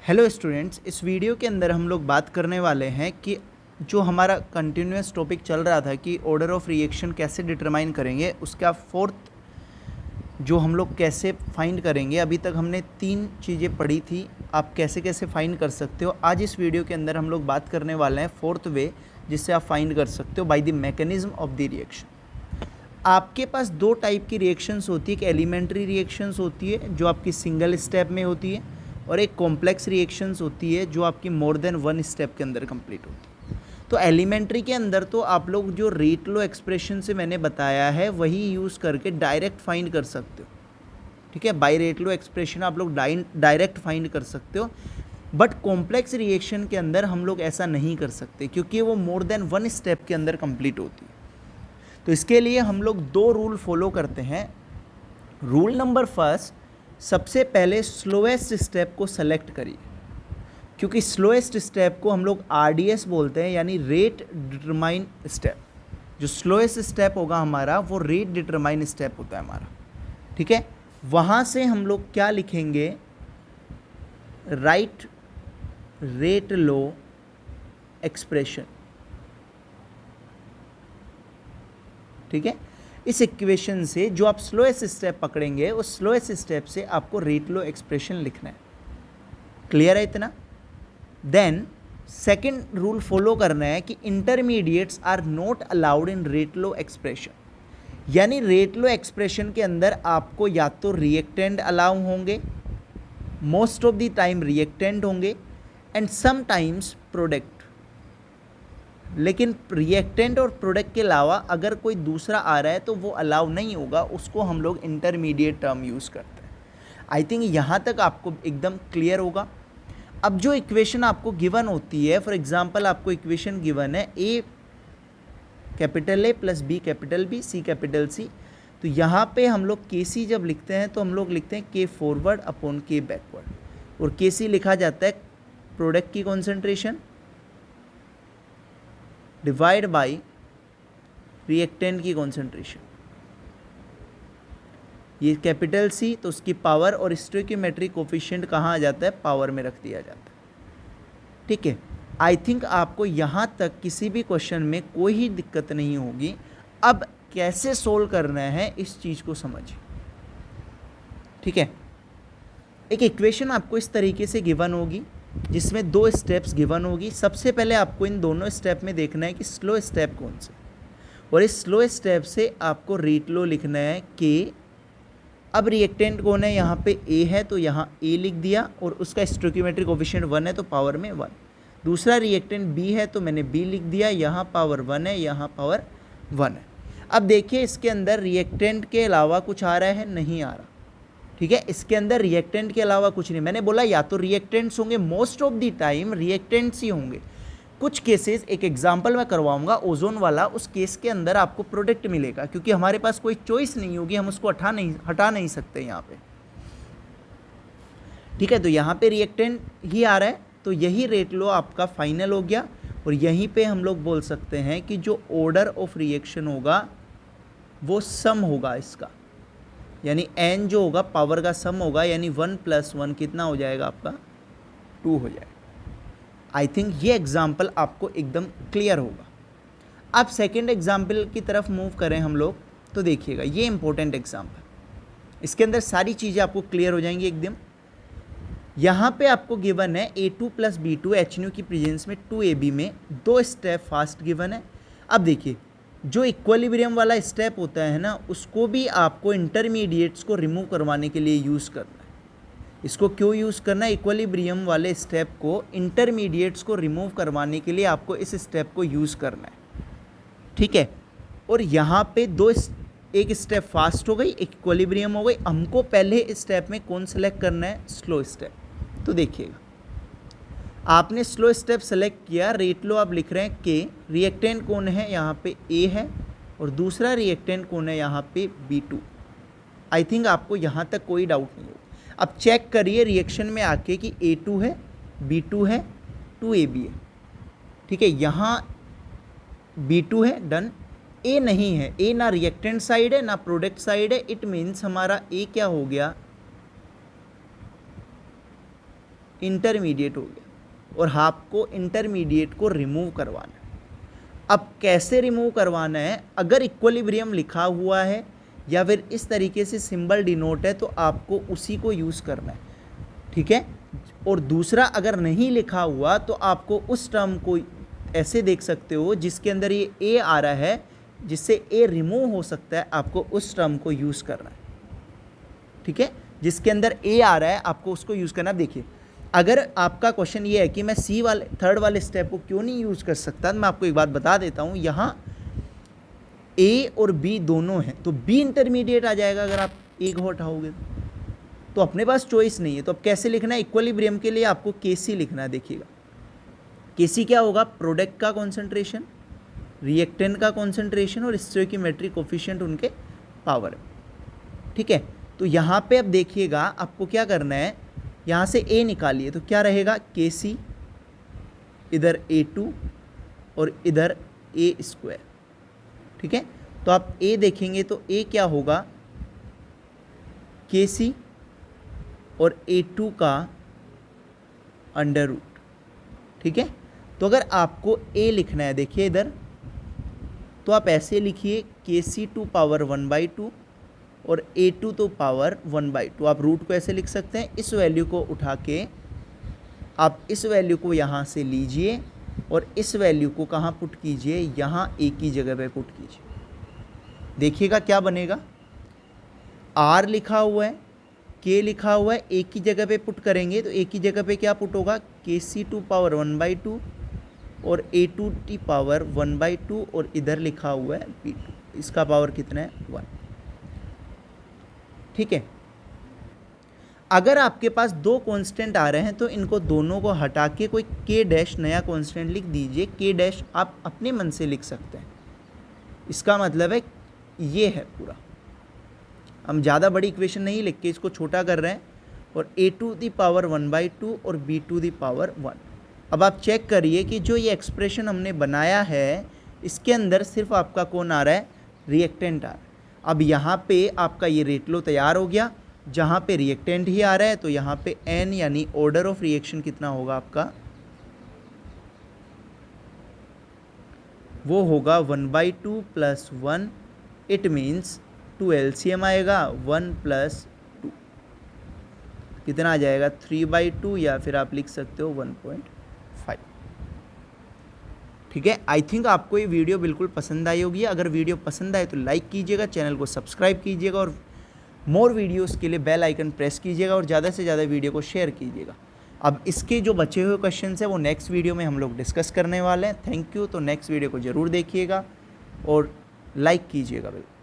Hello students, इस video के अंदर हम लोग बात करने वाले हैं कि जो हमारा कंटिन्यूस टॉपिक चल रहा था कि ऑर्डर ऑफ रिएक्शन कैसे डिटरमाइन करेंगे, उसका फोर्थ जो हम लोग कैसे फाइंड करेंगे। अभी तक हमने 3 चीज़ें पढ़ी थी, आप कैसे कैसे फाइंड कर सकते हो। आज इस वीडियो के अंदर हम लोग बात करने वाले हैं फोर्थ वे जिससे आप फाइंड कर सकते हो by the mechanism of the reaction. आपके पास 2 टाइप की रिएक्शंस होती है, एक एलिमेंट्री रिएक्शंस होती है जो आपकी सिंगल स्टेप में होती है, और एक कॉम्प्लेक्स रिएक्शंस होती है जो आपकी मोर देन 1 स्टेप के अंदर कंप्लीट होती है। तो एलिमेंट्री के अंदर तो आप लोग जो रेट लो एक्सप्रेशन से मैंने बताया है वही यूज़ करके डायरेक्ट फाइंड कर सकते हो, ठीक है। बाय रेट लो एक्सप्रेशन आप लोग डायरेक्ट फाइंड कर सकते हो, बट कॉम्प्लेक्स रिएक्शन के अंदर हम लोग ऐसा नहीं कर सकते क्योंकि वो मोर देन 1 स्टेप के अंदर कंप्लीट होती है। तो इसके लिए हम लोग 2 रूल फॉलो करते हैं। रूल नंबर फर्स्ट, सबसे पहले स्लोएस्ट स्टेप को सेलेक्ट करिए, क्योंकि स्लोएस्ट स्टेप को हम लोग RDS बोलते हैं, यानी रेट डिटरमाइन स्टेप। जो स्लोएस्ट स्टेप होगा हमारा वो रेट डिटरमाइन स्टेप होता है हमारा, ठीक है। वहाँ से हम लोग क्या लिखेंगे, राइट रेट लो एक्सप्रेशन, ठीक है। इस इक्वेशन से जो आप स्लोएस्ट स्टेप पकड़ेंगे उस स्लोएस्ट स्टेप से आपको रेट लो एक्सप्रेशन लिखना है। क्लियर है इतना? देन सेकंड रूल फॉलो करना है कि intermediates are not allowed in rate law expression, यानी रेट लो एक्सप्रेशन के अंदर आपको या तो रिएक्टेंट अलाउ होंगे, most of the time reactant होंगे, एंड समटाइम्स प्रोडक्ट। लेकिन रिएक्टेंट और प्रोडक्ट के अलावा अगर कोई दूसरा आ रहा है तो वो अलाउ नहीं होगा, उसको हम लोग इंटरमीडिएट टर्म यूज़ करते हैं। आई थिंक यहाँ तक आपको एकदम क्लियर होगा। अब जो इक्वेशन आपको गिवन होती है, फॉर एग्जांपल आपको इक्वेशन गिवन है A capital A plus B capital B C capital C, तो यहाँ पे हम लोग KC जब लिखते हैं तो हम लोग लिखते हैं K forward upon K backward, और KC लिखा जाता है प्रोडक्ट की कॉन्सेंट्रेशन डिवाइड बाय रिएक्टेंट की कॉन्सेंट्रेशन। ये कैपिटल C तो उसकी पावर, और स्टोइकियोमेट्रिक कोफिशिएंट कहाँ आ जाता है, पावर में रख दिया जाता है, ठीक है। आई थिंक आपको यहाँ तक किसी भी क्वेश्चन में कोई ही दिक्कत नहीं होगी। अब कैसे सोल्व करना है इस चीज़ को समझिए, ठीक है। एक इक्वेशन आपको इस तरीके से गिवन होगी जिसमें 2 स्टेप्स गिवन होगी। सबसे पहले आपको इन दोनों स्टेप में देखना है कि स्लो स्टेप कौन से, और इस स्लो स्टेप से आपको रेट लो लिखना है कि अब रिएक्टेंट कौन है, यहाँ पे A है तो यहाँ A लिख दिया, और उसका स्टोइकियोमेट्रिक कोफिशिएंट 1 है तो पावर में 1। दूसरा रिएक्टेंट B है तो मैंने B लिख दिया, यहाँ पावर 1 है, यहाँ पावर 1 है। अब देखिए इसके अंदर रिएक्टेंट के अलावा कुछ आ रहा है, नहीं आ रहा, ठीक है। इसके अंदर रिएक्टेंट के अलावा कुछ नहीं। मैंने बोला या तो रिएक्टेंट्स होंगे, most of the time reactants ही होंगे। कुछ केसेस, एक एग्जांपल मैं करवाऊंगा ओजोन वाला, उस केस के अंदर आपको प्रोडक्ट मिलेगा, क्योंकि हमारे पास कोई चॉइस नहीं होगी, हम उसको हटा नहीं सकते यहाँ पे, ठीक है। तो यहाँ पे रिएक्टेंट ही आ रहा है, तो यही रेट लो आपका फाइनल हो गया, और यहीं पे हम लोग बोल सकते हैं कि जो ऑर्डर ऑफ रिएक्शन होगा वो सम होगा इसका, यानी n जो होगा पावर का सम होगा, यानी 1 + 1 कितना हो जाएगा आपका, 2 हो जाएगा। आई थिंक ये एग्जाम्पल आपको एकदम क्लियर होगा। अब सेकेंड एग्जाम्पल की तरफ मूव करें हम लोग, तो देखिएगा ये इंपॉर्टेंट एग्जाम्पल, इसके अंदर सारी चीज़ें आपको क्लियर हो जाएंगी एकदम। यहाँ पे आपको गिवन है A2 + B2 HNO की प्रेजेंस में 2AB में 2 स्टेप फास्ट गिवन है। अब देखिए जो इक्विलिब्रियम वाला स्टेप होता है ना, उसको भी आपको इंटरमीडिएट्स को रिमूव करवाने के लिए यूज़ करना है। इसको क्यों यूज़ करना है, इक्विलिब्रियम वाले स्टेप को इंटरमीडिएट्स को रिमूव करवाने के लिए आपको इस स्टेप को यूज़ करना है, ठीक है। और यहाँ पे एक स्टेप फास्ट हो गई, एक इक्विलिब्रियम हो गई। हमको पहले इस स्टेप में कौन सेलेक्ट करना है, स्लो स्टेप। तो देखिएगा आपने स्लो स्टेप सेलेक्ट किया, रेट लो आप लिख रहे हैं कि रिएक्टेंट कौन है, यहाँ पे A है, और दूसरा रिएक्टेंट कौन है, यहाँ पे B2। आई थिंक आपको यहाँ तक कोई डाउट नहीं होगा। अब चेक करिए रिएक्शन में आके कि A2 है, B2 है, 2AB है, ठीक है। यहाँ B2 है, डन। A नहीं है, A ना रिएक्टेंट साइड है ना प्रोडक्ट साइड है, इट मीन्स हमारा A क्या हो गया, इंटरमीडिएट हो गया और आपको इंटरमीडिएट को रिमूव करवाना है। अब कैसे रिमूव करवाना है, अगर इक्विलिब्रियम लिखा हुआ है या फिर इस तरीके से सिंबल डिनोट है तो आपको उसी को यूज़ करना है, ठीक है। और दूसरा, अगर नहीं लिखा हुआ तो आपको उस टर्म को ऐसे देख सकते हो जिसके अंदर ये ए आ रहा है, जिससे ए रिमूव हो सकता है, आपको उस टर्म को यूज़ करना है, ठीक है। जिसके अंदर ए आ रहा है आपको उसको यूज़ करना। देखिए, अगर आपका क्वेश्चन ये है कि मैं सी वाले थर्ड वाले स्टेप को क्यों नहीं यूज़ कर सकता, तो मैं आपको एक बात बता देता हूँ। यहाँ ए और बी दोनों हैं तो बी इंटरमीडिएट आ जाएगा अगर आप ए को हटाओगे तो अपने पास चॉइस नहीं है। तो अब कैसे लिखना है, इक्विलिब्रियम के लिए आपको केसी लिखना है। देखिएगा केसी क्या होगा, प्रोडक्ट का कॉन्सेंट्रेशन, रिएक्टेंट का कॉन्सेंट्रेशन और स्टोइकियोमेट्रिक कोफिशिएंट उनके पावर, ठीक है। तो यहाँ पे अब देखिएगा आपको क्या करना है, यहाँ से ए निकालिए तो क्या रहेगा, के सी, इधर A2 और इधर ए स्क्वायर, ठीक है। तो आप ए देखेंगे तो ए क्या होगा, के सी और A2 का अंडर रूट, ठीक है। तो अगर आपको ए लिखना है, देखिए इधर, तो आप ऐसे लिखिए KC2 पावर 1/2 और A2 तो पावर 1/2। आप रूट को ऐसे लिख सकते हैं, इस वैल्यू को उठा के आप इस वैल्यू को यहाँ से लीजिए और इस वैल्यू को कहाँ पुट कीजिए, यहाँ ए की जगह पे पुट कीजिए। देखिएगा क्या बनेगा, R लिखा हुआ है, K लिखा हुआ है, ए की जगह पे पुट करेंगे तो ए की जगह पे क्या पुट होगा, KC2 पावर 1/2 और A2 की पावर 1/2 और इधर लिखा हुआ है B2, इसका पावर कितना है, 1, ठीक है। अगर आपके पास दो कांस्टेंट आ रहे हैं तो इनको दोनों को हटा के कोई K डैश नया कांस्टेंट लिख दीजिए। K डैश आप अपने मन से लिख सकते हैं, इसका मतलब है ये है पूरा। हम ज़्यादा बड़ी इक्वेशन नहीं लिख के इसको छोटा कर रहे हैं और A2 दी पावर 1/2 और B2 दी पावर 1। अब आप चेक करिए कि जो ये एक्सप्रेशन हमने बनाया है इसके अंदर सिर्फ आपका कौन आ रहा है, रिएक्टेंट आ रहा है। अब यहाँ पे आपका ये रेट लो तैयार हो गया, जहाँ पे रिएक्टेंट ही आ रहा है तो यहाँ पे n यानी ऑर्डर ऑफ रिएक्शन कितना होगा आपका, वो होगा 1/2 + 1, इट मीन्स 2 LCM आएगा, 1 + 2 कितना आ जाएगा, 3/2 या फिर आप लिख सकते हो 1.5, ठीक है। आई थिंक आपको ये वीडियो बिल्कुल पसंद आई होगी। अगर वीडियो पसंद आए तो लाइक कीजिएगा, चैनल को सब्सक्राइब कीजिएगा और मोर वीडियोस के लिए बेल आइकन प्रेस कीजिएगा और ज़्यादा से ज़्यादा वीडियो को शेयर कीजिएगा। अब इसके जो बचे हुए क्वेश्चन हैं वो नेक्स्ट वीडियो में हम लोग डिस्कस करने वाले हैं। Thank you. तो नेक्स्ट वीडियो को ज़रूर देखिएगा और लाइक कीजिएगा बिल्कुल।